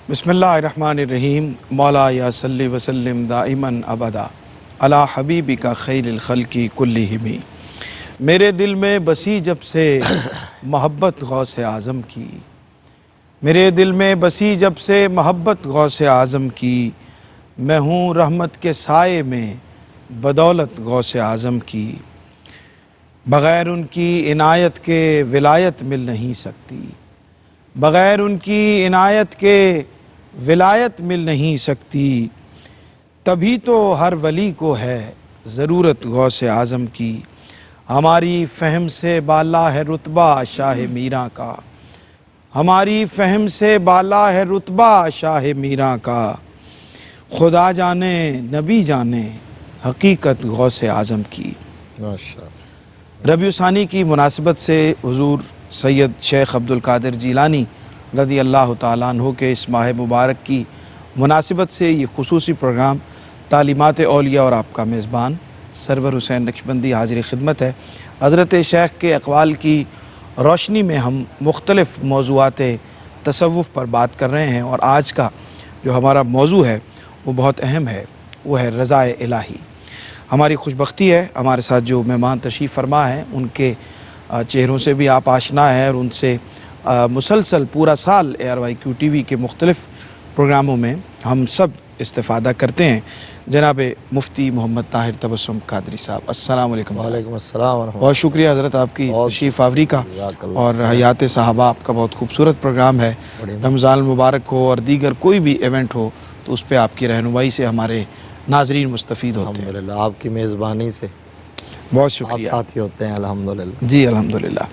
بسم اللہ الرحمن الرحیم مولا یا صلی وسلم دائماً ابدا علی حبیبک خیر الخلق کلہم۔ میرے دل میں بسی جب سے محبت غوث اعظم کی، میرے دل میں بسی جب سے محبت غوث اعظم کی، میں ہوں رحمت کے سائے میں بدولت غوث اعظم کی، بغیر ان کی عنایت کے ولایت مل نہیں سکتی، بغیر ان کی عنایت کے ولایت مل نہیں سکتی، تبھی تو ہر ولی کو ہے ضرورت غوث اعظم کی۔ ہماری فہم سے بالا ہے رتبہ شاہ میراں کا، ہماری فہم سے بالا ہے رتبہ شاہ میراں کا، خدا جانے نبی جانے حقیقت غوث اعظم کی۔ ربیع ثانی کی مناسبت سے حضور سید شیخ عبدالقادر جیلانی رضی اللہ تعالیٰ عنہ کے اس ماہ مبارک کی مناسبت سے یہ خصوصی پروگرام تعلیمات اولیاء اور آپ کا میزبان سرور حسین نقشبندی حاضر خدمت ہے۔ حضرت شیخ کے اقوال کی روشنی میں ہم مختلف موضوعات تصوف پر بات کر رہے ہیں، اور آج کا جو ہمارا موضوع ہے وہ بہت اہم ہے، وہ ہے رضا الہی۔ ہماری خوش بختی ہے ہمارے ساتھ جو مہمان تشریف فرما ہیں ان کے چہروں سے بھی آپ آشنا ہیں، اور ان سے مسلسل پورا سال ARYQ TV کے مختلف پروگراموں میں ہم سب استفادہ کرتے ہیں۔ جناب مفتی محمد طاہر تبسم قادری صاحب، السلام علیکم۔ وعلیکم السلام ورحمۃ اللہ۔ بہت شکریہ حضرت آپ کی تشریف آوری کا، اور حیات صحابہ آپ کا بہت خوبصورت پروگرام ہے۔ رمضان المبارک ہو اور دیگر کوئی بھی ایونٹ ہو تو اس پہ آپ کی رہنمائی سے ہمارے ناظرین مستفید ہوتے ہیں۔ الحمدللہ آپ کی میزبانی سے بہت شکریہ۔ ساتھی ہوتے ہیں الحمدللہ۔ جی الحمدللہ۔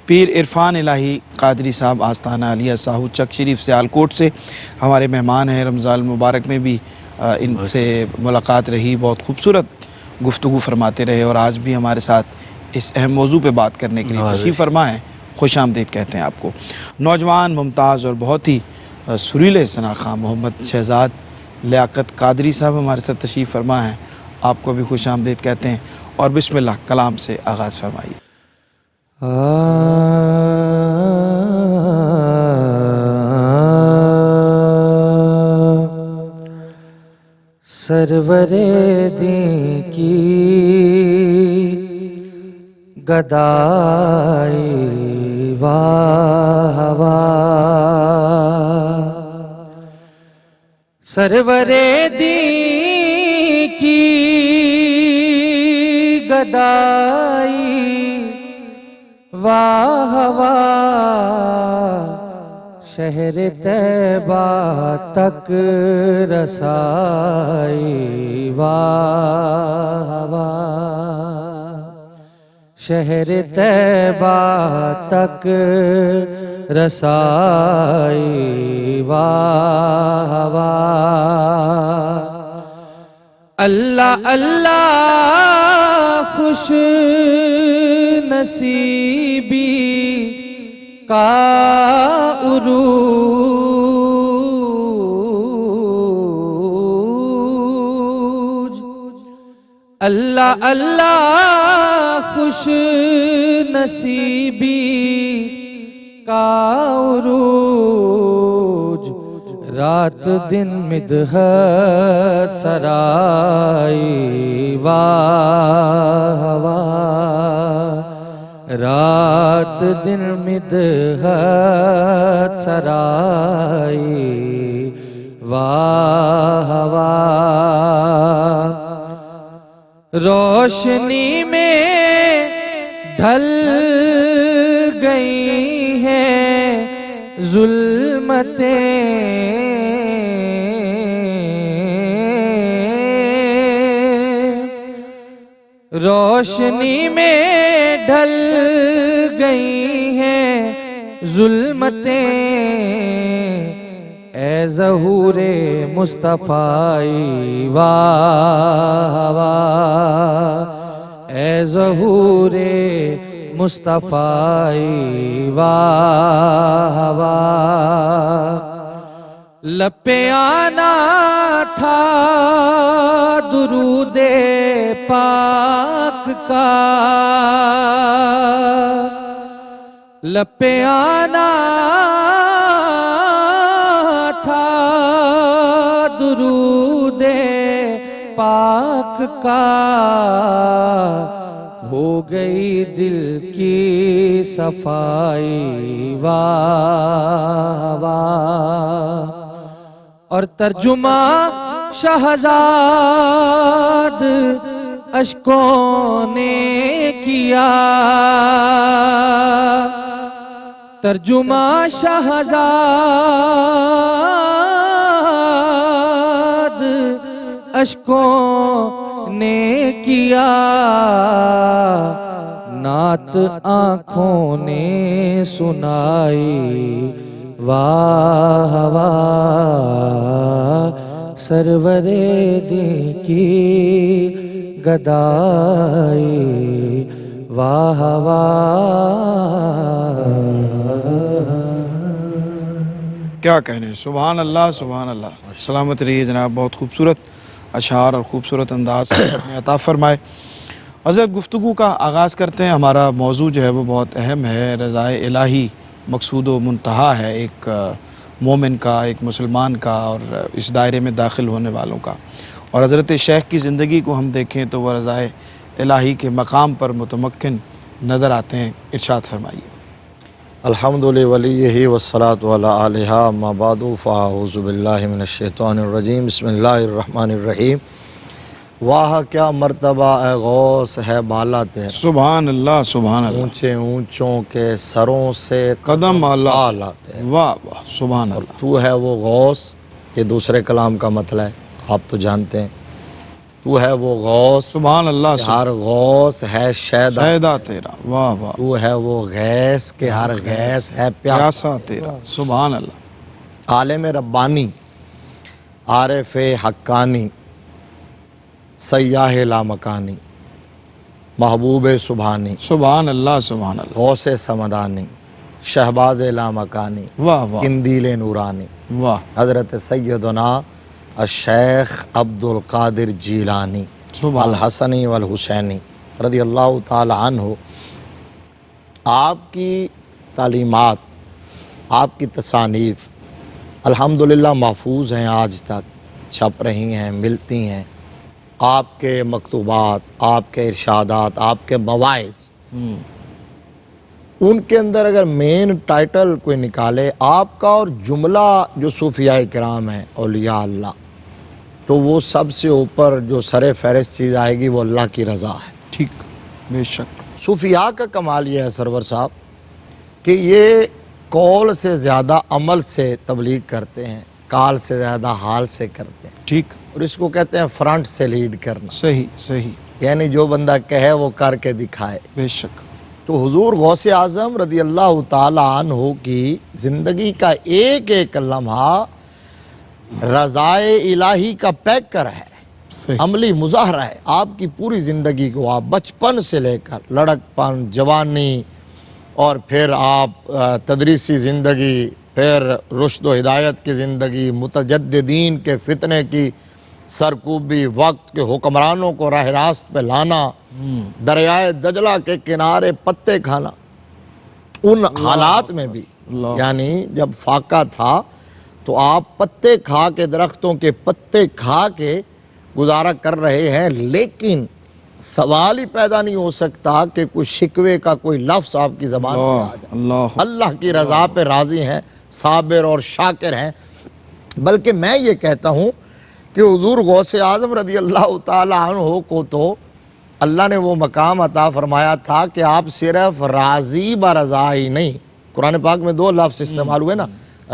پیر عرفان الہی قادری صاحب آستانہ علیہ ساہو چک شریف سے آلکوٹ سے ہمارے مہمان ہیں۔ رمضان المبارک میں بھی ان سے ملاقات رہی، بہت خوبصورت گفتگو فرماتے رہے، اور آج بھی ہمارے ساتھ اس اہم موضوع پہ بات کرنے کے لیے تشریف فرما ہیں۔ خوش آمدید کہتے ہیں آپ کو۔ نوجوان ممتاز اور بہت ہی سریلے ثناخواں محمد شہزاد لیاقت قادری صاحب ہمارے ساتھ تشریف فرما ہیں، آپ کو بھی خوش آمدید کہتے ہیں، اور بسم اللہ کلام سے آغاز فرمائیے۔ سرور دین کی گدائی واہ واہ، سرور دین کی گدائی واہ واہ، شہر طیبہ تک رسائی واہ واہ، شہر طیبہ تک رسائی واہ واہ، اللہ اللہ خوش نصیبی کا عروج، اللہ اللہ خوش نصیبی کا عروج، رات دن مدحت سرائی واہ واہ، رات دن مدحت سرائی واہ واہ، روشنی میں ڈھل گئی ہیں ظلمتیں، روشنی میں ڈھل گئی ہیں ظلمتیں، اے ظہور مصطفی واہ واہ، اے ظہور مصطفی واہ واہ، لپے آنا تھا درود پاک کا، لپے آنا کا ہو گئی دل کی صفائی، واہ واہ۔ اور ترجمہ شہزاد اشکوں نے کیا، ترجمہ شہزاد اشکوں نے کیا، نعت آنکھوں نے سنائی، واہ واہ۔ سرور دین کی گدائی، واہ واہ۔ کیا کہنے، سبحان اللہ سبحان اللہ۔ سلامت رہیے جناب، بہت خوبصورت اشعار اور خوبصورت انداز میں عطا فرمائے۔ حضرت گفتگو کا آغاز کرتے ہیں۔ ہمارا موضوع جو ہے وہ بہت اہم ہے، رضائے الہی مقصود و منتہا ہے ایک مومن کا، ایک مسلمان کا، اور اس دائرے میں داخل ہونے والوں کا۔ اور حضرت شیخ کی زندگی کو ہم دیکھیں تو وہ رضائے الہی کے مقام پر متمکن نظر آتے ہیں۔ ارشاد فرمائیے۔ الحمد لولیہ والصلاة علی آلہ، اما بعد فاعوذ باللہ من الشیطان الرجیم، بسم اللہ الرحمن الرحیم۔ واہ کیا مرتبہ اے غوث ہے بالا تیرا، سبحان اللہ سبحان اللہ۔ اونچے اونچوں کے سروں سے قدم اعلیٰ تیرا، واہ واہ سبحان اور اللہ۔ تو ہے وہ غوث، یہ دوسرے کلام کا مطلب ہے، آپ تو جانتے ہیں۔ تو ہے وہ غوث، سبحان اللہ ہر غوث ہے شیدا، شہدا تیرا، واہ واہ۔ تو ہے وہ غیث کہ ہر غیث ہے پیاسا، پیاسا تیرا، سبحان اللہ۔ عالم ربانی، عارف حقانی، سیاح لامکانی، محبوب سبحانی، سبحان اللہ سبحان اللہ، غوث سمدانی، شہباز لامکانی، واہ واہ قندیل نورانی، واہ، حضرت سیدنا الشیخ عبد القادر جیلانی سبحان الحسنی والحسینی رضی اللہ تعالی عنہ۔ آپ کی تعلیمات، آپ کی تصانیف الحمدللہ محفوظ ہیں، آج تک چھپ رہی ہیں، ملتی ہیں۔ آپ کے مکتوبات، آپ کے ارشادات، آپ کے مواعظ، ان کے اندر اگر مین ٹائٹل کوئی نکالے آپ کا اور جملہ جو صوفیاء کرام ہیں، اولیاء اللہ، تو وہ سب سے اوپر جو سر فہرست چیز آئے گی وہ اللہ کی رضا ہے۔ ٹھیک، بے شک۔ صوفیاء کا کمال یہ ہے سرور صاحب کہ یہ قول سے زیادہ عمل سے تبلیغ کرتے ہیں، قال سے زیادہ حال سے کرتے ہیں، ٹھیک، اور اس کو کہتے ہیں فرنٹ سے لیڈ کرنا، صحیح صحیح، یعنی جو بندہ کہے وہ کر کے دکھائے۔ بے شک۔ تو حضور غوث اعظم رضی اللہ تعالی عنہ کی زندگی کا ایک ایک لمحہ رضائے الہی کا پیکر ہے، صحیح، عملی مظاہرہ ہے۔ آپ کی پوری زندگی کو آپ بچپن سے لے کر لڑکپن، جوانی، اور پھر آپ تدریسی زندگی، پھر رشد و ہدایت کی زندگی، متجددین کے فتنے کی سرکوبی، وقت کے حکمرانوں کو راہ راست پہ لانا، دریائے دجلہ کے کنارے پتے کھانا، ان حالات میں بھی، یعنی جب فاقہ تھا تو آپ پتے کھا کے، درختوں کے پتے کھا کے گزارا کر رہے ہیں، لیکن سوال ہی پیدا نہیں ہو سکتا کہ کوئی شکوے کا کوئی لفظ آپ کی زبان پہ آ جائے۔ اللہ اللہ کی رضا پہ راضی ہیں، صابر اور شاکر ہیں۔ بلکہ میں یہ کہتا ہوں کہ حضور غوث اعظم رضی اللہ تعالی عنہ کو تو اللہ نے وہ مقام عطا فرمایا تھا کہ آپ صرف راضی برضا ہی نہیں، قرآن پاک میں دو لفظ استعمال ہوئے نا،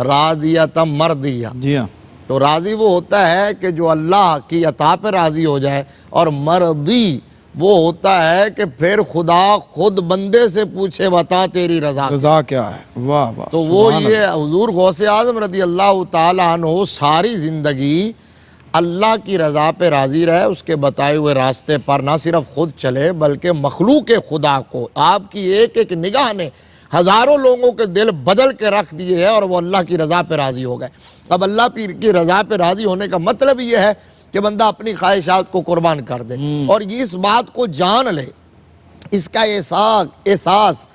راضیۃ مرضیہ۔ جی ہاں، تو راضی وہ ہوتا ہے کہ جو اللہ کی عطا پہ راضی ہو جائے، اور مرضی وہ ہوتا ہے کہ پھر خدا خود بندے سے پوچھے بتا تیری رضا۔ رضا کیا ہے، واہ واہ، تو وہ سبحان یہ حضور غوث اعظم رضی اللہ تعالی عنہ ساری زندگی اللہ کی رضا پہ راضی رہے، اس کے بتائے ہوئے راستے پر نہ صرف خود چلے بلکہ مخلوق خدا کو آپ کی ایک ایک نگاہ نے ہزاروں لوگوں کے دل بدل کے رکھ دیے ہیں، اور وہ اللہ کی رضا پہ راضی ہو گئے۔ اب اللہ کی رضا پہ راضی ہونے کا مطلب یہ ہے کہ بندہ اپنی خواہشات کو قربان کر دے، اور یہ اس بات کو جان لے، اس کا احساس،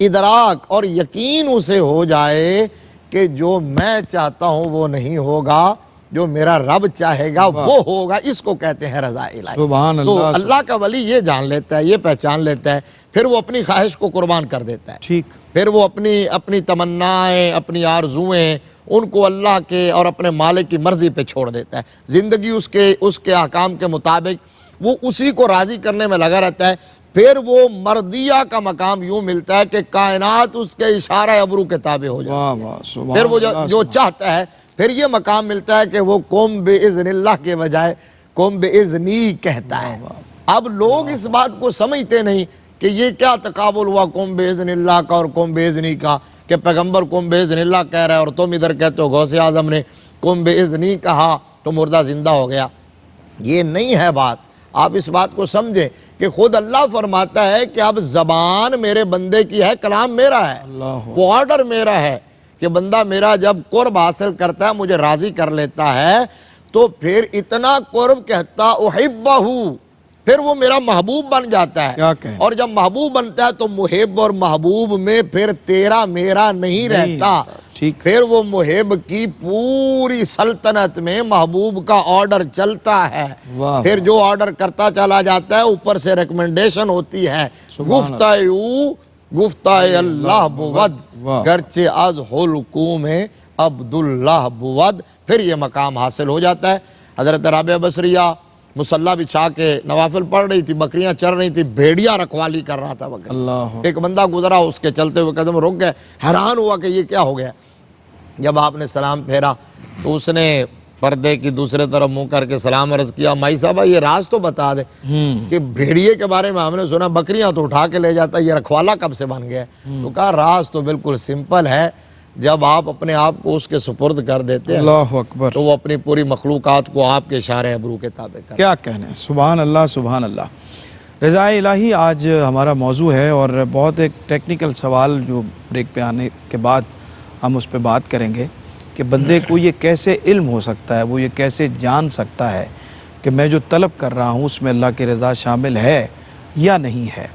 ادراک اور یقین اسے ہو جائے کہ جو میں چاہتا ہوں وہ نہیں ہوگا، جو میرا رب چاہے گا وہ ہوگا، اس کو کہتے ہیں رضا الہی۔ سبحان تو اللہ۔ اللہ کا ولی یہ جان لیتا ہے، یہ پہچان لیتا ہے، پھر وہ اپنی خواہش کو قربان کر دیتا ہے، ٹھیک، پھر وہ اپنی تمنائیں، اپنی آرزویں، ان کو اللہ کے اور اپنے مالک کی مرضی پہ چھوڑ دیتا ہے۔ زندگی اس کے احکام کے مطابق وہ اسی کو راضی کرنے میں لگا رہتا ہے۔ پھر وہ مردیہ کا مقام یوں ملتا ہے کہ کائنات اس کے اشارہ ابرو کے تابع ہو جائے۔ واہ واہ، سبحان پھر وہ اللہ، جو چاہتا ہے، پھر یہ مقام ملتا ہے کہ وہ قوم بِإِذْنِ اللہ کے بجائے قوم بِإِذْنِی کہتا ہے۔ اب لوگ اس بات کو سمجھتے نہیں کہ یہ کیا تقابل ہوا قوم بِإِذْنِ اللہ کا اور قوم بِإِذْنِی کا، کہ پیغمبر قوم بِإِذْنِ اللہ کہہ رہا ہے اور تم ادھر کہتے ہو غوث اعظم نے قوم بِإِذْنِی کہا تو مردہ زندہ ہو گیا۔ یہ نہیں ہے بات۔ آپ اس بات کو سمجھیں کہ خود اللہ فرماتا ہے کہ اب زبان میرے بندے کی ہے، کلام میرا ہے، وہ آرڈر میرا ہے کہ بندہ میرا جب قرب حاصل کرتا ہے، مجھے راضی کر لیتا ہے، تو پھر اتنا قرب کہتا احبہ، پھر وہ میرا محبوب بن جاتا ہے۔ کیا کہیں؟ اور جب محبوب بنتا ہے تو محب اور محبوب میں پھر تیرا میرا نہیں رہتا، ٹھیک، پھر وہ محب کی پوری سلطنت میں محبوب کا آرڈر چلتا ہے۔ واہ، پھر جو آرڈر کرتا چلا جاتا ہے، اوپر سے ریکمنڈیشن ہوتی ہے، گفتہ او گفتہ اللہ بود، واہ، گرچہ از حلقوم عبداللہ بود، پھر یہ مقام حاصل ہو جاتا ہے۔ حضرت رابعہ بصریہ مصلی بچھا کے نوافل پڑھ رہی تھی، بکریاں چر رہی تھی، بھیڑیا رکھوالی کر رہا تھا بکری۔ اللہ، ایک بندہ گزرا، اس کے چلتے ہوئے قدم رک گئے، حیران ہوا کہ یہ کیا ہو گیا۔ جب آپ نے سلام پھیرا تو اس نے پردے کی دوسرے طرف منہ کر کے سلام عرض کیا، مائی صاحبہ یہ راز تو بتا دے کہ بھیڑیے کے بارے میں ہم نے سنا بکریاں تو اٹھا کے لے جاتا، یہ رکھوالا کب سے بن گیا؟ تو کہا راز تو بالکل سمپل ہے، جب آپ اپنے آپ کو اس کے سپرد کر دیتے ہیں اللہ اکبر، تو وہ اپنی پوری مخلوقات کو آپ کے اشارے ابرو کے تابع کر۔ کیا کہنے، سبحان اللہ، سبحان اللہ۔ رضا الہی آج ہمارا موضوع ہے، اور بہت ایک ٹیکنیکل سوال جو بریک پہ آنے کے بعد ہم اس پہ بات کریں گے کہ بندے کو یہ کیسے علم ہو سکتا ہے، وہ یہ کیسے جان سکتا ہے کہ میں جو طلب کر رہا ہوں اس میں اللہ کی رضا شامل ہے یا نہیں ہے۔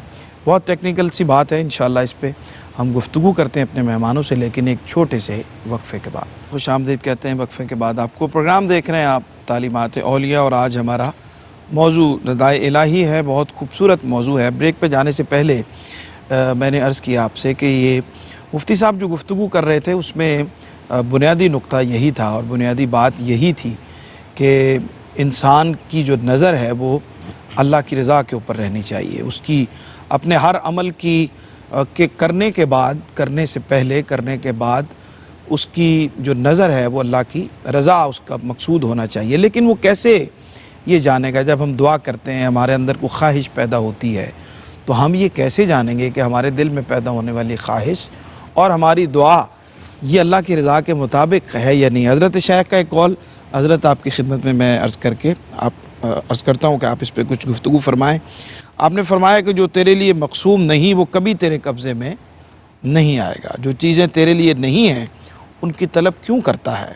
بہت ٹیکنیکل سی بات ہے، انشاءاللہ اس پہ ہم گفتگو کرتے ہیں اپنے مہمانوں سے، لیکن ایک چھوٹے سے وقفے کے بعد۔ خوش آمدید کہتے ہیں وقفے کے بعد آپ کو۔ پروگرام دیکھ رہے ہیں آپ تعلیمات اولیاء، اور آج ہمارا موضوع رضا الہی ہے، بہت خوبصورت موضوع ہے۔ بریک پہ جانے سے پہلے میں نے عرض کیا آپ سے کہ یہ مفتی صاحب جو گفتگو کر رہے تھے اس میں بنیادی نقطہ یہی تھا اور بنیادی بات یہی تھی کہ انسان کی جو نظر ہے وہ اللہ کی رضا کے اوپر رہنی چاہیے، اس کی اپنے ہر عمل کی کہ کرنے کے بعد، کرنے سے پہلے، کرنے کے بعد اس کی جو نظر ہے وہ اللہ کی رضا اس کا مقصود ہونا چاہیے۔ لیکن وہ کیسے یہ جانے گا؟ جب ہم دعا کرتے ہیں ہمارے اندر کو خواہش پیدا ہوتی ہے تو ہم یہ کیسے جانیں گے کہ ہمارے دل میں پیدا ہونے والی خواہش اور ہماری دعا یہ اللہ کی رضا کے مطابق ہے یا نہیں؟ حضرت شیخ کا ایک قول حضرت آپ کی خدمت میں عرض کرتا ہوں کہ آپ اس پہ کچھ گفتگو فرمائیں۔ آپ نے فرمایا کہ جو تیرے لیے مقسوم نہیں وہ کبھی تیرے قبضے میں نہیں آئے گا، جو چیزیں تیرے لیے نہیں ہیں ان کی طلب کیوں کرتا ہے؟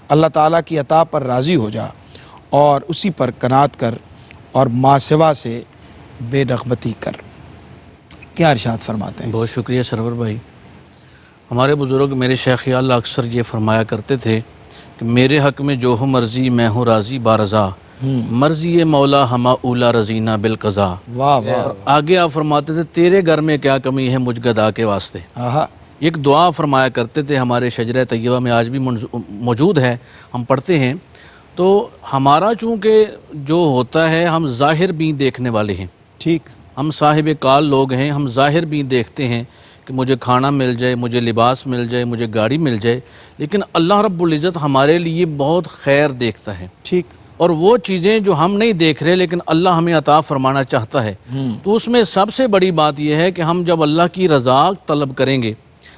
اللہ تعالیٰ کی عطا پر راضی ہو جا اور اسی پر قناعت کر اور ما سوا سے بے رغبتی کر۔ کیا ارشاد فرماتے ہیں؟ بہت شکریہ سرور بھائی۔ ہمارے بزرگ میرے شیخ اللہ اکثر یہ فرمایا کرتے تھے کہ میرے حق میں جو ہو مرضی میں ہوں راضی بارضا، مرضی مولا ہما اولا رضینہ بالقضا۔ واہ واہ، آگے آپ فرماتے تھے تیرے گھر میں کیا کمی ہے مجھ گدا کے واسطے۔ ایک دعا فرمایا کرتے تھے ہمارے شجرہ طیبہ میں، آج بھی موجود ہے، ہم پڑھتے ہیں۔ تو ہمارا چونکہ جو ہوتا ہے ہم ظاہر بھی دیکھنے والے ہیں، ٹھیک، ہم صاحب کال لوگ ہیں، ہم ظاہر بھی دیکھتے ہیں کہ مجھے کھانا مل جائے، مجھے لباس مل جائے، مجھے گاڑی مل جائے، لیکن اللہ رب العزت ہمارے لیے بہت خیر دیکھتا ہے، ٹھیک، اور وہ چیزیں جو ہم نہیں دیکھ رہے لیکن اللہ ہمیں عطا فرمانا چاہتا ہے۔ تو اس میں سب سے بڑی بات یہ ہے کہ ہم جب اللہ کی رضا طلب کریں گے،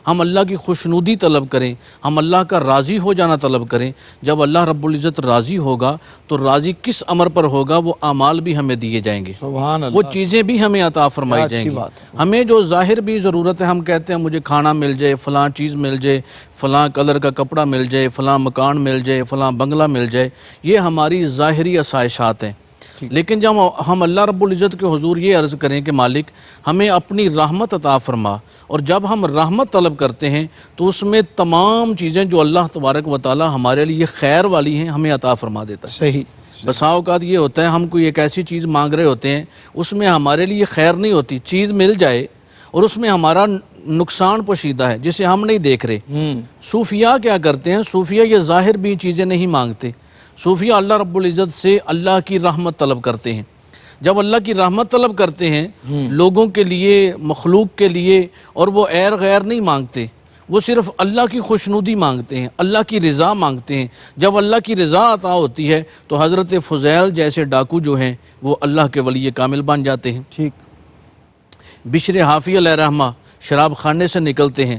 ہم اللہ کی خوشنودی طلب کریں، ہم اللہ کا راضی ہو جانا طلب کریں، جب اللہ رب العزت راضی ہوگا تو راضی کس امر پر ہوگا؟ وہ اعمال بھی ہمیں دیے جائیں گے، سبحان اللہ، وہ چیزیں بھی ہمیں عطا فرمائی جائیں گی۔ ہمیں جو ظاہر بھی ضرورت ہے، ہم کہتے ہیں مجھے کھانا مل جائے، فلاں چیز مل جائے، فلاں کلر کا کپڑا مل جائے، فلاں مکان مل جائے، فلاں بنگلہ مل جائے، یہ ہماری ظاہری آسائشات ہیں۔ لیکن جب ہم اللہ رب العزت کے حضور یہ عرض کریں کہ مالک ہمیں اپنی رحمت عطا فرما، اور جب ہم رحمت طلب کرتے ہیں تو اس میں تمام چیزیں جو اللہ تبارک و تعالی ہمارے لیے خیر والی ہیں ہمیں عطا فرما دیتا ہے۔ صحیح۔ بسا اوقات یہ ہوتا ہے ہم کوئی ایک ایسی چیز مانگ رہے ہوتے ہیں اس میں ہمارے لیے خیر نہیں ہوتی، چیز مل جائے اور اس میں ہمارا نقصان پوشیدہ ہے جسے ہم نہیں دیکھ رہے۔ صوفیاء کیا کرتے ہیں؟ صوفیاء یہ ظاہر بھی چیزیں نہیں مانگتے، صوفیاء اللہ رب العزت سے اللہ کی رحمت طلب کرتے ہیں۔ جب اللہ کی رحمت طلب کرتے ہیں لوگوں کے لیے، مخلوق کے لیے، اور وہ ایر غیر نہیں مانگتے، وہ صرف اللہ کی خوشنودی مانگتے ہیں، اللہ کی رضا مانگتے ہیں۔ جب اللہ کی رضا عطا ہوتی ہے تو حضرت فضیل جیسے ڈاکو جو ہیں وہ اللہ کے ولی کامل بن جاتے ہیں۔ ٹھیک۔ بشر حافی علیہ رحمہ شراب خانے سے نکلتے ہیں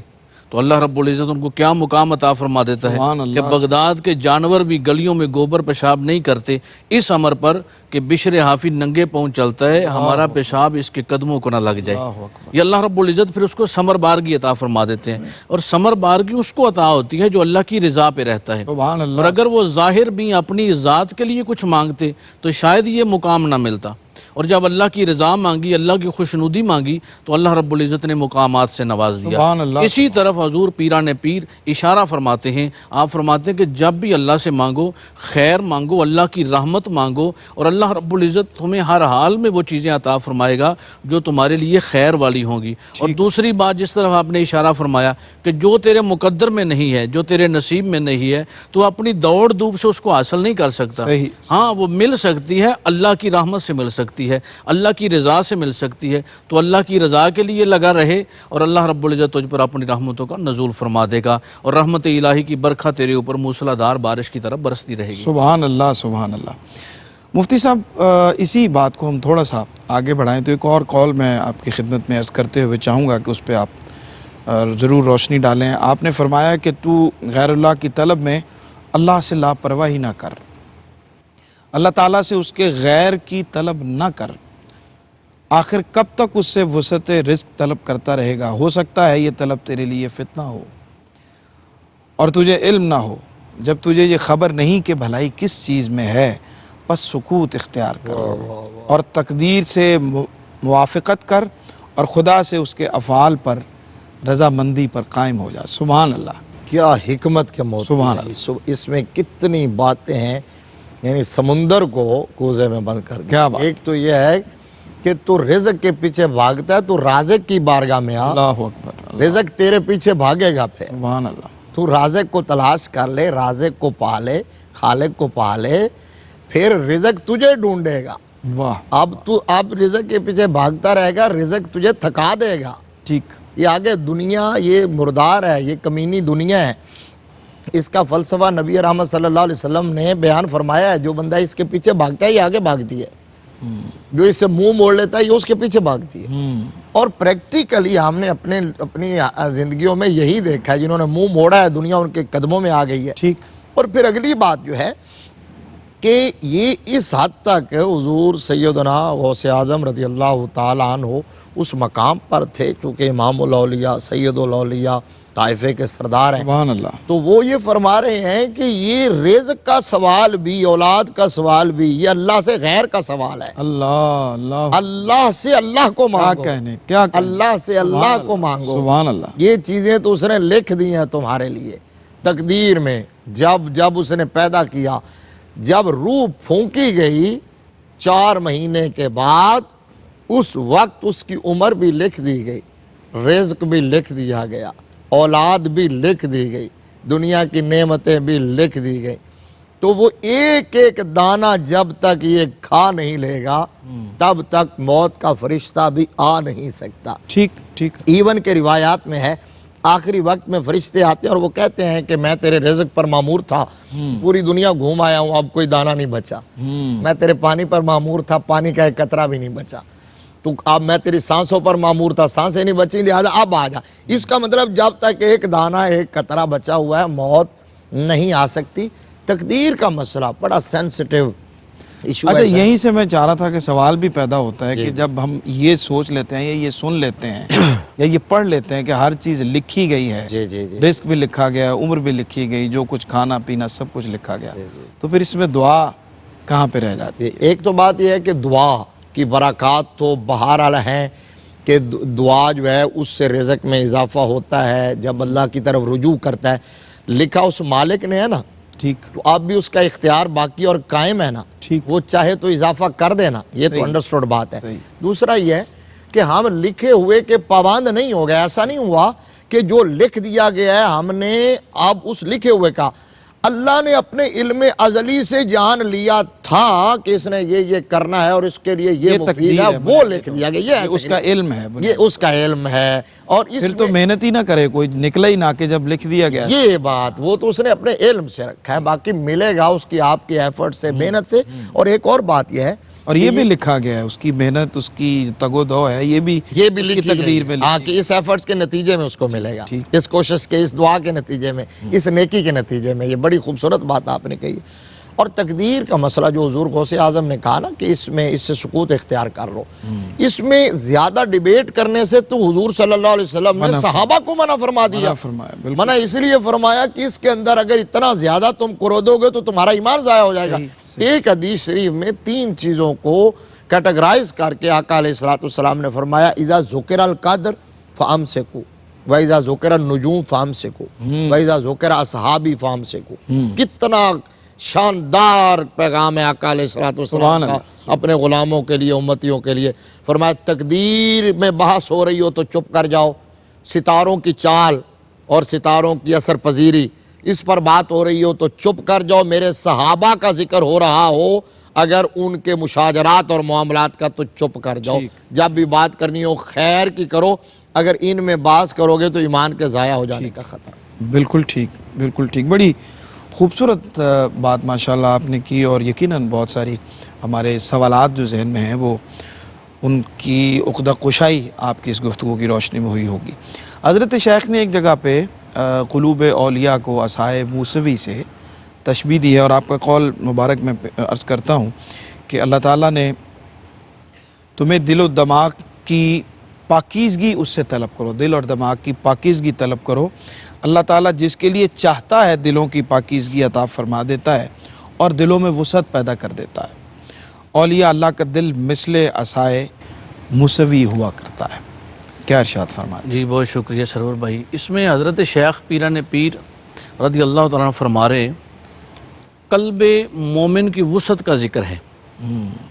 تو اللہ رب العزت ان کو کیا مقام عطا فرما دیتا ہے کہ بغداد کے جانور بھی گلیوں میں گوبر پیشاب نہیں کرتے اس امر پر کہ بشر حافی ننگے پاؤں چلتا ہے، ہمارا پیشاب اس کے قدموں کو نہ لگ جائے۔ یہ اللہ رب العزت پھر اس کو ثمر بارگی عطا فرما دیتے ہیں، اور ثمر بارگی اس کو عطا ہوتی ہے جو اللہ کی رضا پہ رہتا ہے۔ سبحان اللہ۔ اور اگر وہ ظاہر بھی اپنی ذات کے لیے کچھ مانگتے تو شاید یہ مقام نہ ملتا، اور جب اللہ کی رضا مانگی، اللہ کی خوشنودی مانگی تو اللہ رب العزت نے مقامات سے نواز دیا۔ سبحان اللہ۔ اسی طرف حضور پیران پیر اشارہ فرماتے ہیں، آپ فرماتے ہیں کہ جب بھی اللہ سے مانگو، خیر مانگو، اللہ کی رحمت مانگو، اور اللہ رب العزت تمہیں ہر حال میں وہ چیزیں عطا فرمائے گا جو تمہارے لیے خیر والی ہوں گی۔ اور دوسری بات جس طرف آپ نے اشارہ فرمایا کہ جو تیرے مقدر میں نہیں ہے، جو تیرے نصیب میں نہیں ہے، تو اپنی دوڑ دھوپ سے اس کو حاصل نہیں کر سکتا۔ ہاں وہ مل سکتی ہے، اللہ کی رحمت سے مل سکتی ہے، اللہ کی رضا سے مل سکتی ہے، تو اللہ کی رضا کے لیے لگا رہے اور اللہ رب العزت تجھ پر اپنی رحمتوں کا نزول فرما دے گا، اور رحمت الہی کی برکھا تیرے اوپر موسلا دھار بارش کی طرح برستی رہے گی۔ سبحان اللہ، سبحان اللہ۔ مفتی صاحب اسی بات کو ہم تھوڑا سا آگے بڑھائیں تو ایک اور کال میں آپ کی خدمت میں عرض کرتے ہوئے چاہوں گا کہ اس پہ آپ ضرور روشنی ڈالیں۔ آپ نے فرمایا کہ تو غیر اللہ کی طلب میں اللہ سے لاپرواہی نہ کر، اللہ تعالیٰ سے اس کے غیر کی طلب نہ کر، آخر کب تک اس سے وسعت رزق طلب کرتا رہے گا؟ ہو سکتا ہے یہ طلب تیرے لیے فتنہ ہو اور تجھے علم نہ ہو۔ جب تجھے یہ خبر نہیں کہ بھلائی کس چیز میں ہے، بس سکوت اختیار کر اور تقدیر سے موافقت کر اور خدا سے اس کے افعال پر رضامندی پر قائم ہو جا۔ سبحان اللہ، کیا حکمت کے موتی سبحان ہے اس میں، کتنی باتیں ہیں، یعنی سمندر کو کوزے میں بند کر دیا۔ ایک تو یہ ہے کہ تو رزق کے پیچھے بھاگتا ہے، تو رازق کی بارگاہ میں آ، اللہ اکبر، رزق تیرے پیچھے بھاگے گا۔ پھر سبحان اللہ، تو رازق کو تلاش کر لے، رازق کو پالے، خالق کو پالے، پھر رزق تجھے ڈھونڈے گا۔ واہ، اب رزق کے پیچھے بھاگتا رہے گا، رزق تجھے تھکا دے گا۔ ٹھیک۔ یہ آگے دنیا یہ مردار ہے، یہ کمینی دنیا ہے، اس کا فلسفہ نبی رحمت صلی اللہ علیہ وسلم نے بیان فرمایا ہے۔ جو بندہ اس کے پیچھے بھاگتا ہے یہ آگے بھاگتی ہے، جو اس سے منہ موڑ لیتا ہے یہ اس کے پیچھے بھاگتی ہے۔ اور پریکٹیکلی ہم نے اپنی زندگیوں میں یہی دیکھا ہے، جنہوں نے منہ موڑا ہے دنیا ان کے قدموں میں آ گئی ہے۔ ٹھیک۔ اور پھر اگلی بات جو ہے کہ یہ اس حد تک حضور سیدنا غوث اعظم رضی اللہ تعالیٰ عنہ اس مقام پر تھے، چونکہ امام الاولیاء سید الاولیاء طائفے کے سردار ہیں، سبحان اللہ، تو وہ یہ فرما رہے ہیں کہ یہ رزق کا سوال بھی، اولاد کا سوال بھی، یہ اللہ سے غیر کا سوال ہے۔ اللہ اللہ، اللہ سے اللہ کو مانگو، کیا کہنے، اللہ سے اللہ کو مانگو۔ سبحان اللہ، یہ چیزیں تو اس نے لکھ دی ہیں تمہارے لیے تقدیر میں۔ جب اس نے پیدا کیا، جب روح پھونکی گئی 4 مہینے کے بعد، اس وقت اس کی عمر بھی لکھ دی گئی، رزق بھی لکھ دیا گیا، اولاد بھی لکھ دی گئی، دنیا کی نعمتیں بھی لکھ دی گئی۔ تو وہ ایک ایک دانہ جب تک یہ کھا نہیں لے گا تب تک موت کا فرشتہ بھی آ نہیں سکتا۔ ٹھیک ٹھیک۔ ایون کے روایات میں ہے آخری وقت میں فرشتے آتے ہیں اور وہ کہتے ہیں کہ میں تیرے رزق پر مامور تھا، پوری دنیا گھوم آیا ہوں، اب کوئی دانہ نہیں بچا۔ میں تیرے پانی پر مامور تھا، پانی کا ایک قطرہ بھی نہیں بچا۔ تو اب میں تیری سانسوں پر مامور تھا، سانسیں نہیں بچی، لہذا اب آ جا۔ اس کا مطلب جب تک ایک دانہ ایک قطرہ بچا ہوا ہے موت نہیں آ سکتی۔ تقدیر کا مسئلہ بڑا سینسٹیو ایشو ہے۔ اچھا، یہیں سے میں چاہ رہا تھا کہ سوال بھی پیدا ہوتا ہے کہ جب ہم یہ سوچ لیتے ہیں یا یہ سن لیتے ہیں یا یہ پڑھ لیتے ہیں کہ ہر چیز لکھی گئی ہے، رزق بھی لکھا گیا، عمر بھی لکھی گئی، جو کچھ کھانا پینا سب کچھ لکھا گیا، تو پھر اس میں دعا کہاں پہ رہ جاتی ہے؟ ایک تو بات یہ ہے کہ دعا کی برکات تو بہرحال ہیں کہ دعا جو ہے اس سے رزق میں اضافہ ہوتا ہے جب اللہ کی طرف رجوع کرتا ہے. لکھا اس مالک نے ہے نا، ٹھیک. تو آپ بھی اس کا اختیار باقی اور قائم ہے نا، ٹھیک. وہ چاہے تو اضافہ کر دینا. یہ تو صحیح. انڈرسٹوڈ بات ہے. صحیح. دوسرا یہ ہے کہ ہم لکھے ہوئے کے پابند نہیں ہو گئے. ایسا نہیں ہوا کہ جو لکھ دیا گیا ہے ہم نے اب اس لکھے ہوئے کا، اللہ نے اپنے علم ازلی سے جان لیا تھا کہ اس نے یہ کرنا ہے اور اس کے لیے یہ مفید تقدیر ہے، ہے، وہ لکھ دیا گیا. یہ یہ اس کا علم ہے. یہ اس کا علم ہے. اور اس پھر تو محنت ہی نہ کرے کوئی، نکلا ہی نہ کہ جب لکھ دیا گیا. یہ بات وہ تو اس نے اپنے علم سے رکھا ہے، باقی ملے گا اس کی آپ کی ایفرٹ سے، محنت سے. اور ایک اور بات یہ ہے، اور یہ بھی لکھا گیا ہے، اس کی محنت، اس کی تگ و دو ہے، یہ بھی اس کی لکھی تقدیر میں ہاں کہ اس ایفرٹس کے نتیجے میں اس کو ملے گا، اس کوشش کے، اس دعا کے نتیجے میں، اس نیکی کے نتیجے میں. یہ بڑی خوبصورت بات آپ نے کہی. اور تقدیر کا مسئلہ جو حضور غوث اعظم نے کہا نا کہ اس سے سکوت اختیار کر لو، اس میں زیادہ ڈیبیٹ کرنے سے تو حضور صلی اللہ علیہ وسلم نے صحابہ کو منع فرما دیا. منع اس لیے فرمایا کہ اس کے اندر اگر اتنا زیادہ تم کرو گے تو تمہارا ایمان ضائع ہو جائے گا. ایک حدیث شریف میں 3 چیزوں کو کیٹیگرائز کر کے آقا علیہ السلام نے فرمایا: اذا ذکر القدر فامسکوا واذا ذکر النجوم فامسکوا واذا ذکر اصحابی فامسکوا. کتنا شاندار پیغام ہے آقا علیہ السلام کا اپنے غلاموں کے لیے، امتیوں کے لیے. فرمایا تقدیر میں بحث ہو رہی ہو تو چپ کر جاؤ، ستاروں کی چال اور ستاروں کی اثر پذیری اس پر بات ہو رہی ہو تو چپ کر جاؤ. میرے صحابہ کا ذکر ہو رہا ہو اگر ان کے مشاجرات اور معاملات کا تو چپ کر جاؤ. جب بھی بات کرنی ہو خیر کی کرو، اگر ان میں باز کرو گے تو ایمان کے ضائع ہو جانے کا خطرہ. بالکل ٹھیک، بالکل ٹھیک. بڑی خوبصورت بات ماشاءاللہ آپ نے کی، اور یقیناً بہت ساری ہمارے سوالات جو ذہن میں ہیں وہ ان کی عقدہ کشائی آپ کی اس گفتگو کی روشنی میں ہوئی ہوگی. حضرت شیخ نے ایک جگہ پہ قلوب اولیاء کو عصائے موسوی سے تشبیہ دی ہے، اور آپ کا قول مبارک میں عرض کرتا ہوں کہ اللہ تعالیٰ نے تمہیں دل و دماغ کی پاکیزگی اس سے طلب کرو، دل اور دماغ کی پاکیزگی طلب کرو. اللہ تعالیٰ جس کے لیے چاہتا ہے دلوں کی پاکیزگی عطا فرما دیتا ہے اور دلوں میں وسعت پیدا کر دیتا ہے. اولیاء اللہ کا دل مثل عصائے موسوی ہوا کرتا ہے. کیا ارشاد فرماتے؟ جی بہت شکریہ سرور بھائی. اس میں حضرت شیخ پیران پیر رضی اللہ تعالیٰ عنہ فرما رہے قلب مومن کی وسعت کا ذکر ہے.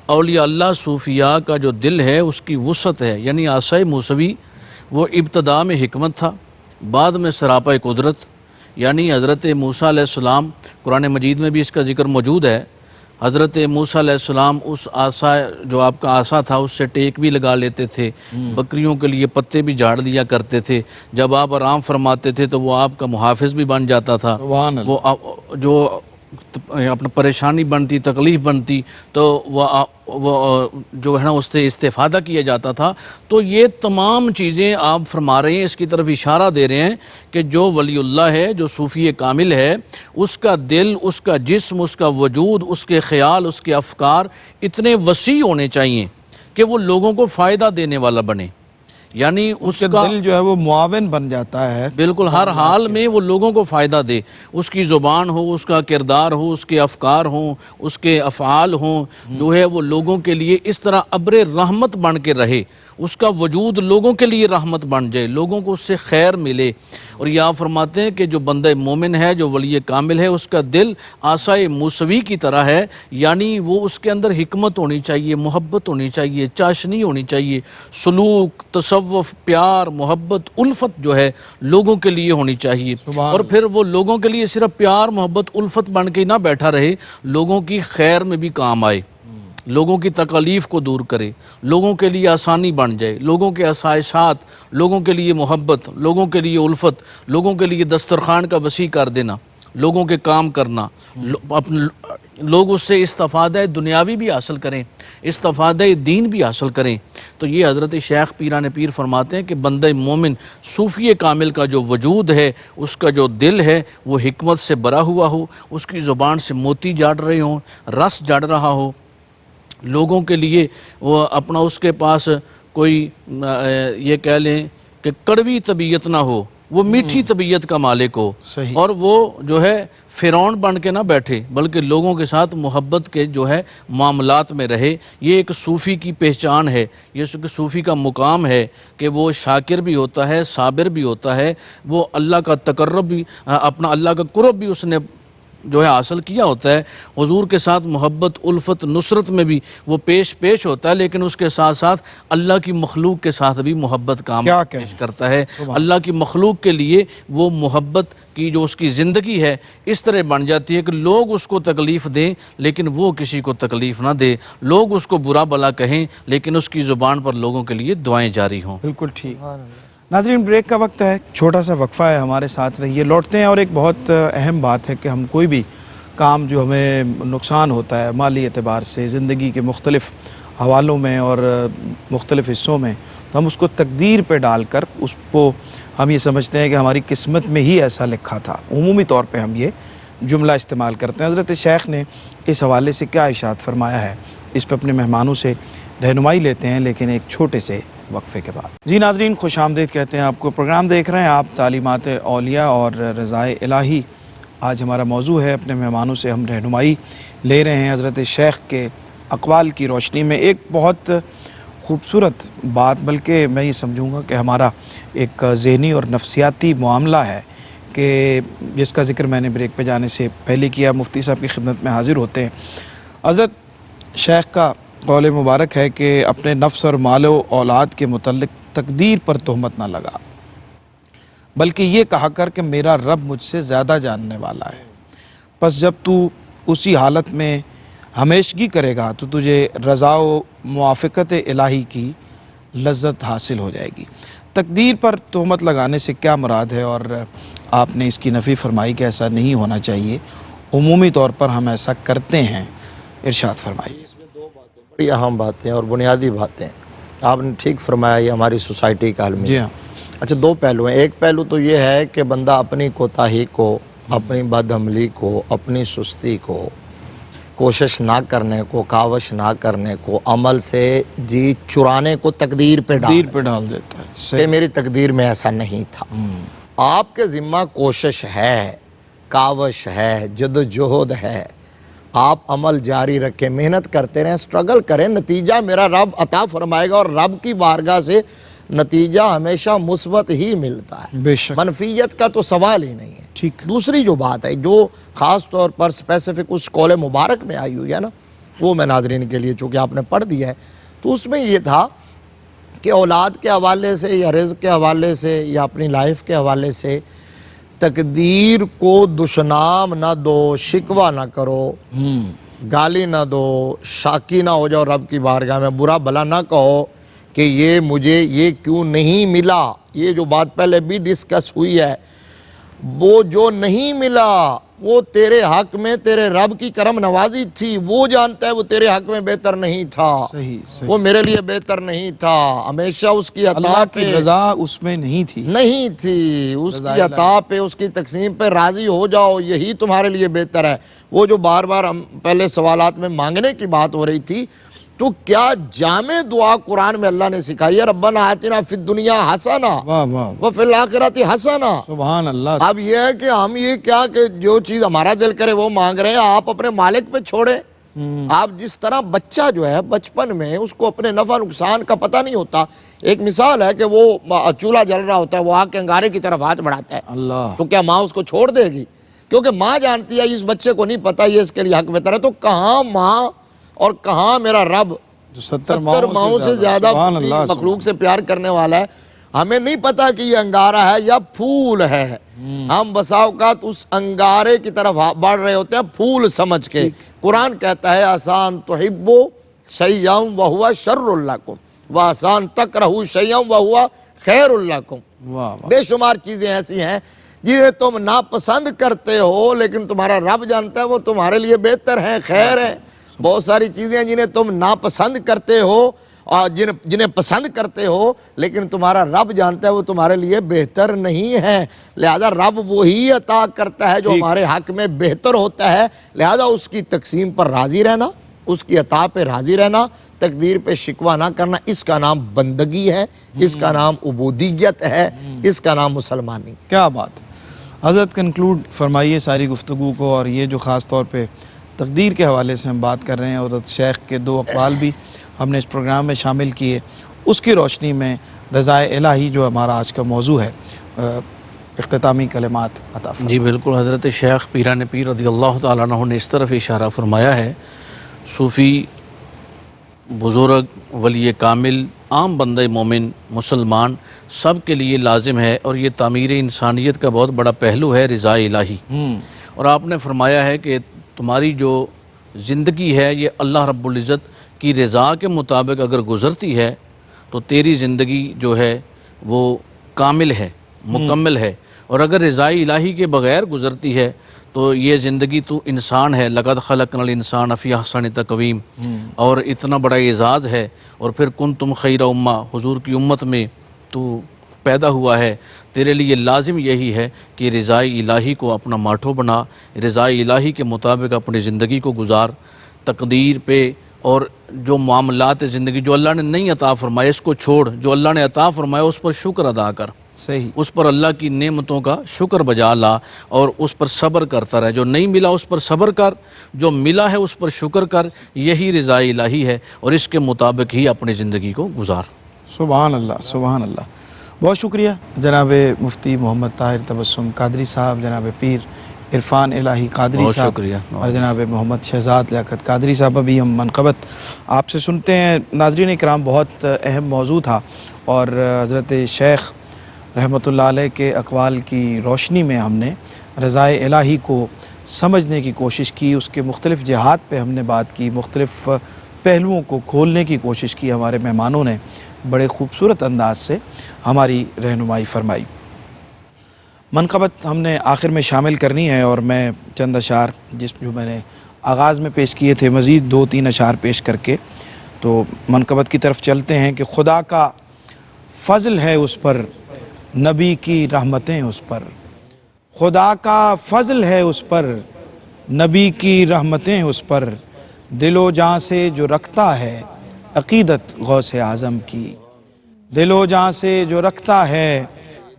اولیاء اللہ صوفیاء کا جو دل ہے اس کی وسعت ہے، یعنی عصائے موسوی وہ ابتدا میں حکمت تھا، بعد میں سراپا قدرت. یعنی حضرت موسیٰ علیہ السلام، قرآن مجید میں بھی اس کا ذکر موجود ہے، حضرت موسیٰ علیہ السلام اس عصا جو آپ کا عصا تھا اس سے ٹیک بھی لگا لیتے تھے، بکریوں کے لیے پتے بھی جھاڑ دیا کرتے تھے. جب آپ آرام فرماتے تھے تو وہ آپ کا محافظ بھی بن جاتا تھا. وہ جو اپنا پریشانی بنتی، تکلیف بنتی تو وہ جو ہے نا اس سے استفادہ کیا جاتا تھا. تو یہ تمام چیزیں آپ فرما رہے ہیں، اس کی طرف اشارہ دے رہے ہیں کہ جو ولی اللہ ہے، جو صوفی کامل ہے، اس کا دل، اس کا جسم، اس کا وجود، اس کے خیال، اس کے افکار اتنے وسیع ہونے چاہیے کہ وہ لوگوں کو فائدہ دینے والا بنے. یعنی اس کا دل جو ہے وہ معاون بن جاتا ہے، بالکل ہر حال میں وہ لوگوں کو فائدہ دے. اس کی زبان ہو، اس کا کردار ہو، اس کے افکار ہوں، اس کے افعال ہوں، جو ہے وہ لوگوں کے لیے اس طرح ابر رحمت بن کے رہے. اس کا وجود لوگوں کے لیے رحمت بن جائے، لوگوں کو اس سے خیر ملے. اور یہ آپ فرماتے ہیں کہ جو بندہ مومن ہے، جو ولی کامل ہے، اس کا دل عصائے موسوی کی طرح ہے. یعنی وہ اس کے اندر حکمت ہونی چاہیے، محبت ہونی چاہیے، چاشنی ہونی چاہیے، سلوک، تصوف، پیار، محبت، الفت جو ہے لوگوں کے لیے ہونی چاہیے. اور پھر وہ لوگوں کے لیے صرف پیار، محبت، الفت بن کے نہ بیٹھا رہے، لوگوں کی خیر میں بھی کام آئے، لوگوں کی تکالیف کو دور کرے، لوگوں کے لیے آسانی بن جائے، لوگوں کے آسائشات، لوگوں کے لیے محبت، لوگوں کے لیے الفت، لوگوں کے لیے دسترخوان کا وسیع کر دینا، لوگوں کے کام کرنا. لوگ اس سے استفادہ دنیاوی بھی حاصل کریں، استفادہ دین بھی حاصل کریں. تو یہ حضرت شیخ پیران پیر فرماتے ہیں کہ بندہ مومن صوفی کامل کا جو وجود ہے، اس کا جو دل ہے وہ حکمت سے بھرا ہوا ہو، اس کی زبان سے موتی جھڑ رہے ہوں، رس جھڑ رہا ہو، لوگوں کے لیے وہ اپنا اس کے پاس کوئی یہ کہہ لیں کہ کڑوی طبیعت نہ ہو، وہ میٹھی طبیعت کا مالک ہو، صحیح۔ اور وہ جو ہے فرعون بن کے نہ بیٹھے بلکہ لوگوں کے ساتھ محبت کے جو ہے معاملات میں رہے۔ یہ ایک صوفی کی پہچان ہے، یہ صوفی کا مقام ہے کہ وہ شاکر بھی ہوتا ہے، صابر بھی ہوتا ہے، وہ اللہ کا تقرب بھی، اپنا اللہ کا قرب بھی اس نے جو ہے حاصل کیا ہوتا ہے۔ حضور کے ساتھ محبت، الفت، نصرت میں بھی وہ پیش ہوتا ہے، لیکن اس کے ساتھ ساتھ اللہ کی مخلوق کے ساتھ بھی محبت کا عمل پیش کرتا ہے۔ اللہ کی مخلوق کے لیے وہ محبت کی جو اس کی زندگی ہے اس طرح بن جاتی ہے کہ لوگ اس کو تکلیف دیں لیکن وہ کسی کو تکلیف نہ دے، لوگ اس کو برا بھلا کہیں لیکن اس کی زبان پر لوگوں کے لیے دعائیں جاری ہوں۔ بالکل ٹھیک۔ ناظرین، بریک کا وقت ہے، چھوٹا سا وقفہ ہے، ہمارے ساتھ رہیے، لوٹتے ہیں۔ اور ایک بہت اہم بات ہے کہ ہم کوئی بھی کام جو ہمیں نقصان ہوتا ہے مالی اعتبار سے زندگی کے مختلف حوالوں میں اور مختلف حصوں میں، تو ہم اس کو تقدیر پہ ڈال کر اس کو ہم یہ سمجھتے ہیں کہ ہماری قسمت میں ہی ایسا لکھا تھا۔ عمومی طور پہ ہم یہ جملہ استعمال کرتے ہیں۔ حضرت شیخ نے اس حوالے سے کیا ارشاد فرمایا ہے، اس پہ اپنے مہمانوں سے رہنمائی لیتے ہیں، لیکن ایک چھوٹے سے وقفے کے بعد۔ جی ناظرین، خوش آمدید کہتے ہیں آپ کو۔ پروگرام دیکھ رہے ہیں آپ تعلیمات اولیاء اور رضائے الہی۔ آج ہمارا موضوع ہے، اپنے مہمانوں سے ہم رہنمائی لے رہے ہیں حضرت شیخ کے اقوال کی روشنی میں۔ ایک بہت خوبصورت بات، بلکہ میں یہ سمجھوں گا کہ ہمارا ایک ذہنی اور نفسیاتی معاملہ ہے کہ جس کا ذکر میں نے بریک پہ جانے سے پہلے کیا، مفتی صاحب کی خدمت میں حاضر ہوتے ہیں۔ حضرت شیخ کا قول مبارک ہے کہ اپنے نفس اور مال و اولاد کے متعلق تقدیر پر تہمت نہ لگا، بلکہ یہ کہا کر کہ میرا رب مجھ سے زیادہ جاننے والا ہے، پس جب تو اسی حالت میں ہمیشگی کرے گا تو تجھے رضا و موافقت الہی کی لذت حاصل ہو جائے گی۔ تقدیر پر تہمت لگانے سے کیا مراد ہے، اور آپ نے اس کی نفی فرمائی کہ ایسا نہیں ہونا چاہیے، عمومی طور پر ہم ایسا کرتے ہیں، ارشاد فرمائیے۔ بڑی اہم باتیں اور بنیادی باتیں آپ نے ٹھیک فرمایا، یہ ہماری سوسائٹی کا حال میں۔ جی ہاں، اچھا، دو پہلو ہیں۔ ایک پہلو تو یہ ہے کہ بندہ اپنی کوتاہی کو، اپنی بدعملی کو، اپنی سستی کو، کوشش نہ کرنے کو، کاوش نہ کرنے کو، عمل سے جی چرانے کو تقدیر پہ ڈال دیتا ہے۔ کہ میری تقدیر میں ایسا نہیں تھا۔ آپ کے ذمہ کوشش ہے، کاوش ہے، جدوجہد ہے، آپ عمل جاری رکھیں، محنت کرتے رہیں، سٹرگل کریں، نتیجہ میرا رب عطا فرمائے گا، اور رب کی بارگاہ سے نتیجہ ہمیشہ مثبت ہی ملتا ہے، بے شک، منفیت کا تو سوال ہی نہیں ہے۔ ٹھیک۔ دوسری جو بات ہے جو خاص طور پر اسپیسیفک اس قول مبارک میں آئی ہوئی ہے نا، وہ میں ناظرین کے لیے چونکہ آپ نے پڑھ دیا ہے، تو اس میں یہ تھا کہ اولاد کے حوالے سے یا رزق کے حوالے سے یا اپنی لائف کے حوالے سے تقدیر کو دشنام نہ دو، شکوہ نہ کرو، گالی نہ دو، شاکی نہ ہو جاؤ رب کی بارگاہ میں، برا بھلا نہ کہو کہ یہ مجھے یہ کیوں نہیں ملا۔ یہ جو بات پہلے بھی ڈسکس ہوئی ہے، وہ جو نہیں ملا وہ تیرے حق میں تیرے رب کی کرم نوازی تھی، وہ جانتا ہے وہ تیرے حق میں بہتر نہیں تھا، صحیح، وہ میرے لیے بہتر نہیں تھا، ہمیشہ اس کی عطا اللہ کی پہ رضا اس میں نہیں تھی، اس کی عطا پہ، اس کی تقسیم پہ راضی ہو جاؤ، یہی تمہارے لیے بہتر ہے۔ وہ جو بار بار ہم پہلے سوالات میں مانگنے کی بات ہو رہی تھی، تو کیا جامع دعا قرآن میں اللہ نے سکھائی ہے، ربنا آتنا فی الدنیا حسنہ واہ واہ، وفی الآخرۃ حسنہ۔ سبحان اللہ۔ اب یہ ہے کہ ہم یہ کیا کہ جو چیز ہمارا دل کرے وہ مانگ رہے ہیں، آپ اپنے مالک پہ چھوڑیں۔ آپ جس طرح بچہ جو ہے بچپن میں اس کو اپنے نفع نقصان کا پتہ نہیں ہوتا، ایک مثال ہے کہ وہ چولہا جل رہا ہوتا ہے، وہ آگ کے انگارے کی طرف ہاتھ بڑھاتا ہے، اللہ، تو کیا ماں اس کو چھوڑ دے گی؟ کیونکہ ماں جانتی ہے اس بچے کو نہیں پتہ یہ اس کے لیے حق بہتر ہے، تو کہاں ماں اور کہاں میرا رب جو 70 ماؤں سے زیادہ مخلوق سے پیار کرنے والا ہے۔ ہمیں نہیں پتا کہ یہ انگارہ ہے یا پھول ہے، ہم بسا اوقات اس انگارے کی طرف بڑھ رہے ہوتے ہیں پھول سمجھ کے۔ قرآن کہتا ہے آسان تحبو شیئا وہوا شر لکم وآسان تکرہو شیئا وہوا خیر لکم۔ بے شمار چیزیں ایسی ہیں جنہیں تم ناپسند کرتے ہو لیکن تمہارا رب جانتا ہے وہ تمہارے لیے بہتر ہیں، خیر ہیں۔ بہت ساری چیزیں ہیں جنہیں تم ناپسند کرتے ہو اور جنہیں پسند کرتے ہو لیکن تمہارا رب جانتا ہے وہ تمہارے لیے بہتر نہیں ہے، لہذا رب وہی عطا کرتا ہے جو ہمارے حق میں بہتر ہوتا ہے، لہذا اس کی تقسیم پر راضی رہنا، اس کی عطا پہ راضی رہنا، تقدیر پہ شکوہ نہ کرنا، اس کا نام بندگی ہے، اس کا نام عبودیت ہے، اس کا نام مسلمانی۔ کیا بات۔ حضرت کنکلوڈ فرمائیے ساری گفتگو کو، اور یہ جو خاص طور پہ تقدیر کے حوالے سے ہم بات کر رہے ہیں، حضرت شیخ کے 2 اقوال بھی ہم نے اس پروگرام میں شامل کیے، اس کی روشنی میں رضا الہی جو ہمارا آج کا موضوع ہے، اختتامی کلمات عطا فرمائیں۔ جی بالکل، حضرت شیخ پیران پیر رضی اللہ تعالیٰ عنہ نے اس طرف اشارہ فرمایا ہے، صوفی، بزرگ، ولی کامل، عام بندہ مومن، مسلمان، سب کے لیے لازم ہے، اور یہ تعمیر انسانیت کا بہت بڑا پہلو ہے رضا الہی۔ اور آپ نے فرمایا ہے کہ تمہاری جو زندگی ہے یہ اللہ رب العزت کی رضا کے مطابق اگر گزرتی ہے تو تیری زندگی جو ہے وہ کامل ہے، مکمل ہے، اور اگر رضا الہی کے بغیر گزرتی ہے تو یہ زندگی تو انسان ہے، لقد خلقنا الانسان فی احسن تقویم، اور اتنا بڑا اعزاز ہے، اور پھر کنتم خیر امہ، حضور کی امت میں تو پیدا ہوا ہے، تیرے لیے لازم یہی ہے کہ رضا الہی کو اپنا ماٹھو بنا، رضا الہی کے مطابق اپنی زندگی کو گزار، تقدیر پہ اور جو معاملات زندگی جو اللہ نے نہیں عطا فرمائے اس کو چھوڑ، جو اللہ نے عطا فرمایا اس پر شکر ادا کر، صحیح، اس پر اللہ کی نعمتوں کا شکر بجا لا، اور اس پر صبر کرتا رہے، جو نہیں ملا اس پر صبر کر، جو ملا ہے اس پر شکر کر، یہی رضا الہی ہے، اور اس کے مطابق ہی اپنی زندگی کو گزار۔ سبحان اللہ، سبحان اللہ۔ بہت شکریہ جناب مفتی محمد طاہر تبسم قادری صاحب، جناب پیر عرفان الہی قادری بہت صاحب، شکریہ۔ اور جناب محمد شہزاد لیاقت قادری صاحب۔ ابھی ہم منقبت آپ سے سنتے ہیں۔ ناظرین اکرام، بہت اہم موضوع تھا، اور حضرت شیخ رحمۃ اللہ علیہ کے اقوال کی روشنی میں ہم نے رضا الہی کو سمجھنے کی کوشش کی، اس کے مختلف جہات پہ ہم نے بات کی، مختلف پہلوؤں کو کھولنے کی کوشش کی۔ ہمارے مہمانوں نے بڑے خوبصورت انداز سے ہماری رہنمائی فرمائی۔ منقبت ہم نے آخر میں شامل کرنی ہے، اور میں چند اشعار جو میں نے آغاز میں پیش کیے تھے، مزید 2-3 اشعار پیش کر کے تو منقبت کی طرف چلتے ہیں کہ خدا کا فضل ہے اس پر، نبی کی رحمتیں اس پر، خدا کا فضل ہے اس پر، نبی کی رحمتیں اس پر، دل و جاں سے جو رکھتا ہے عقیدت غوث اعظم کی، دل و جاں سے جو رکھتا ہے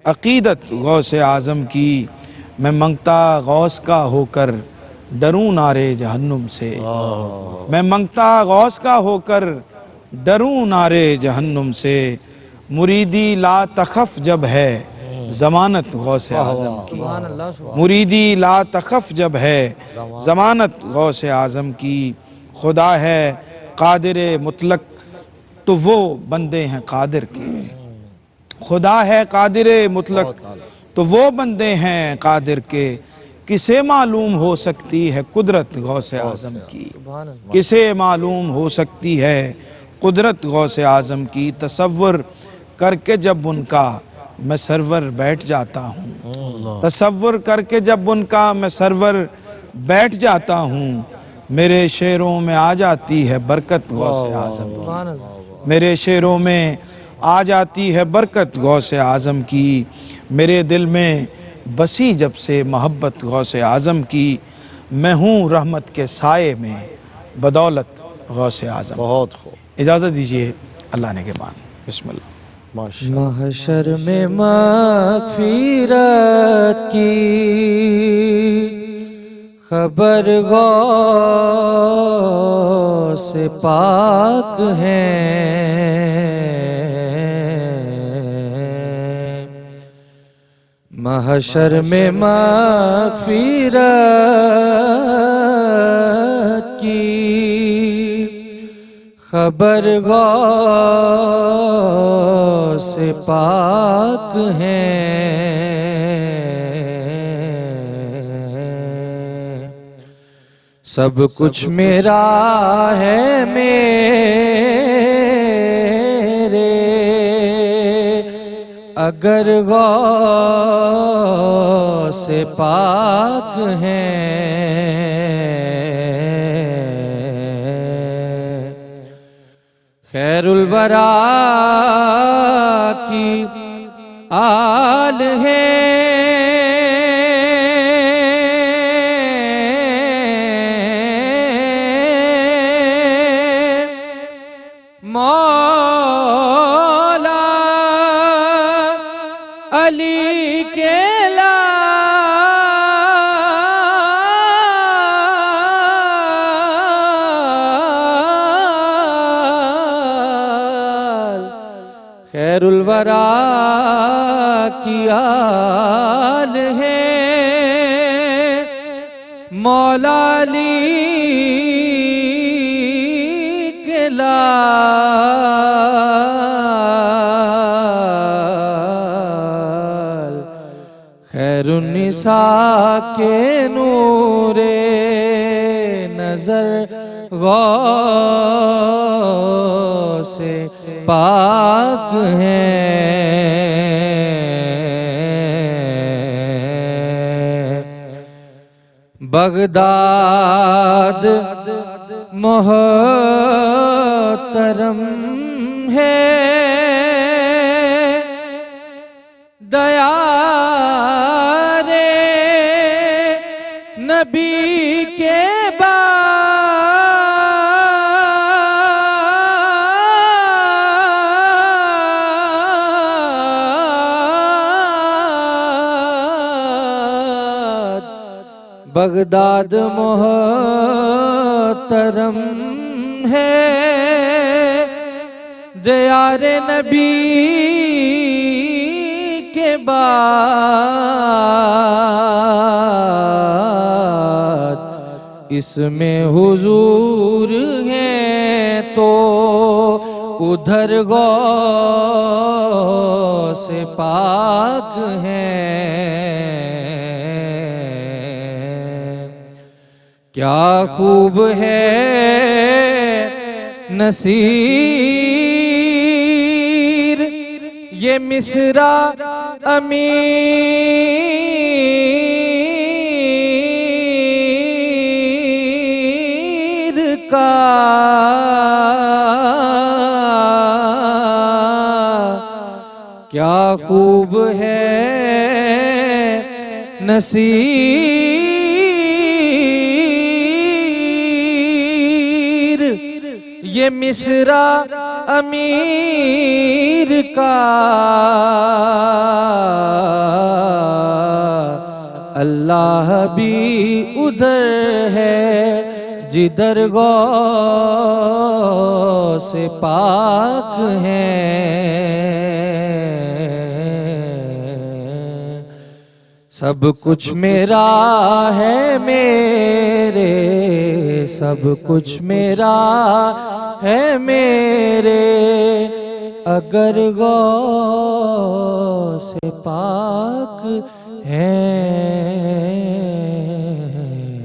عقیدت غوث اعظم کی، میں منگتا غوث کا ہو کر ڈروں نارے جہنم سے، میں منگتا غوث کا ہو کر ڈروں نارے جہنم سے، مریدی لا تخف جب ہے ضمانت غوث اعظم کی، مریدی لا تخف جب ہے ضمانت غوث اعظم کی، خدا ہے قادر مطلق تو وہ بندے ہیں قادر کے، خدا ہے قادر مطلق تو وہ بندے ہیں قادر کے، کسے معلوم ہو سکتی ہے قدرت غوث اعظم کی، کسے معلوم ہو سکتی ہے قدرت غوث اعظم کی، تصور کر کے جب ان کا میں سرور بیٹھ جاتا ہوں، تصور کر کے جب ان کا میں سرور بیٹھ جاتا ہوں، میرے شعروں میں آ جاتی ہے برکت غوث اعظم کی، میرے شعروں میں آ جاتی ہے برکت غوث اعظم کی، میرے دل میں بسی جب سے محبت غوث اعظم کی، میں ہوں رحمت کے سائے میں بدولت غوث اعظم۔ بہت خوب، اجازت دیجیے، اللہ نے کے مان، بسم اللہ۔ محشر میں مغفرت کی خبر غوث پاک ہے، محشر میں مغفرت کی خبر غوث پاک ہے، سب کچھ میرا ہے میرے، اگر غوث پاک ہے، خیر الورا کی آل ہے، خیر الورا کی آل ہے مولا علی کے لال خیر النساء کے نور نظر غوث پاک ہیں بغداد محترم ہے دیار نبی کے بغداد محترم ہے دیار نبی کے بعد اس میں حضور ہیں تو ادھر غوث پاک ہیں کیا خوب ہے نصیر یہ مصرع امیر کا کیا خوب ہے نصیر یہ مصرع امیر کا اللہ بھی ادھر ہے جدھر غوث پاک ہیں سب کچھ میرا ہے میرے سب کچھ میرا ہے میرے اگر غوث پاک ہیں